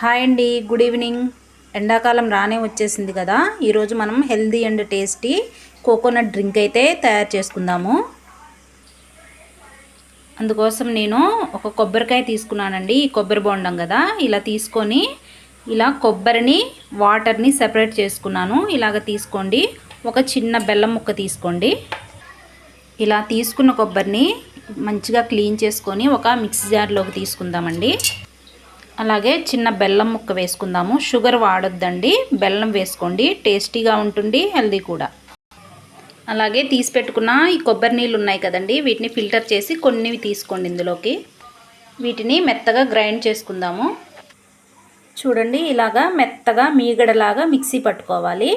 Hi అండి, good evening. ఎండాకాలం రానే వచ్చేసింది కదా. ఈరోజు మనం healthy and tasty coconut drink అయితే తయారు చేసుకుందాము. అందుకోసం నేను ఒక కొబ్బరికాయ తీసుకున్నానండి. ఈ కొబ్బరి బొండం కదా, ఇలా తీసుకొని ఇలా కొబ్బరిని వాటర్ని సెపరేట్ చేసుకున్నాను. ఇలాగ తీసుకోండి. ఒక చిన్న బెల్లం ముక్క తీసుకోండి. ఇలా తీసుకున్న కొబ్బరిని మంచిగా క్లీన్ చేసుకొని ఒక మిక్సీ జార్లోకి తీసుకుందామండి. అలాగే చిన్న బెల్లం ముక్క వేసుకుందాము. షుగర్ వాడొద్దండి, బెల్లం వేసుకోండి, టేస్టీగా ఉంటుంది, హెల్దీ కూడా. అలాగే తీసి పెట్టుకున్న ఈ కొబ్బరి నీళ్ళు ఉన్నాయి కదండి, వీటిని ఫిల్టర్ చేసి కొన్ని తీసుకోండి ఇందులోకి. వీటిని మెత్తగా గ్రైండ్ చేసుకుందాము. చూడండి, ఇలాగా మెత్తగా మీగడలాగా మిక్సీ పట్టుకోవాలి.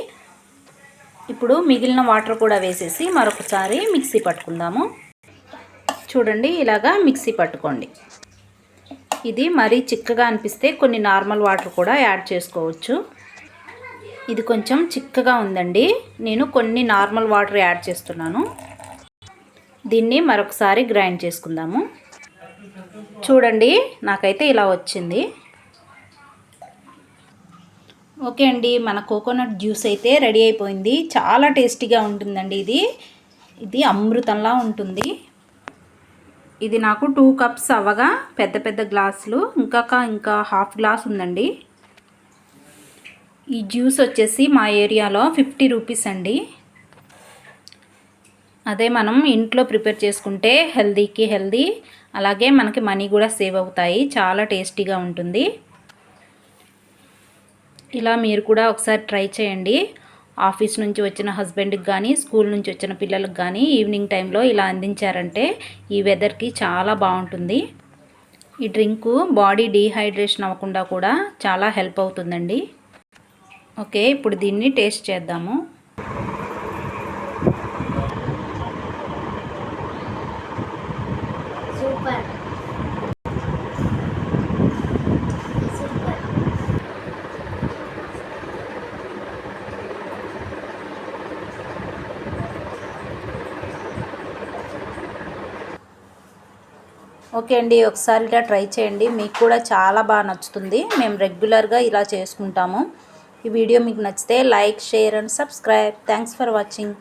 ఇప్పుడు మిగిలిన వాటర్ కూడా వేసేసి మరొకసారి మిక్సీ పట్టుకుందాము. చూడండి, ఇలాగా మిక్సీ పట్టుకోండి. ఇది మరీ చిక్కగా అనిపిస్తే కొన్ని నార్మల్ వాటర్ కూడా యాడ్ చేసుకోవచ్చు. ఇది కొంచెం చిక్కగా ఉందండి, నేను కొన్ని నార్మల్ వాటర్ యాడ్ చేస్తున్నాను. దీన్ని మరొకసారి గ్రైండ్ చేసుకుందాము. చూడండి, నాకైతే ఇలా వచ్చింది. ఓకే అండి, మన కోకోనట్ జ్యూస్ అయితే రెడీ అయిపోయింది. చాలా టేస్టీగా ఉంటుందండి. ఇది అమృతంలా ఉంటుంది. ఇది నాకు 2 కప్స్ అవ్వగా పెద్ద పెద్ద గ్లాసులు ఇంకా హాఫ్ గ్లాస్ ఉందండి. ఈ జ్యూస్ వచ్చేసి మా ఏరియాలో 50 రూపీస్ అండి. అదే మనం ఇంట్లో ప్రిపేర్ చేసుకుంటే హెల్దీకి హెల్దీ, అలాగే మనకి మనీ కూడా సేవ్ అవుతాయి. చాలా టేస్టీగా ఉంటుంది. ఇలా మీరు కూడా ఒకసారి ట్రై చేయండి. ఆఫీస్ నుంచి వచ్చిన హస్బెండ్కి కానీ, స్కూల్ నుంచి వచ్చిన పిల్లలకు కానీ ఈవినింగ్ టైంలో ఇలా అందించారంటే ఈ వెదర్కి చాలా బాగుంటుంది. ఈ డ్రింకు బాడీ డీహైడ్రేషన్ అవ్వకుండా కూడా చాలా హెల్ప్ అవుతుందండి. ఓకే, ఇప్పుడు దీన్ని టేస్ట్ చేద్దాము. సూపర్. ఓకే అండి, ఒకసారి ఇలా ట్రై చేయండి. మీకు కూడా చాలా బాగా నచ్చుతుంది. మేము రెగ్యులర్గా ఇలా చేసుకుంటాము. ఈ వీడియో మీకు నచ్చితే like, share and subscribe. Thanks for watching.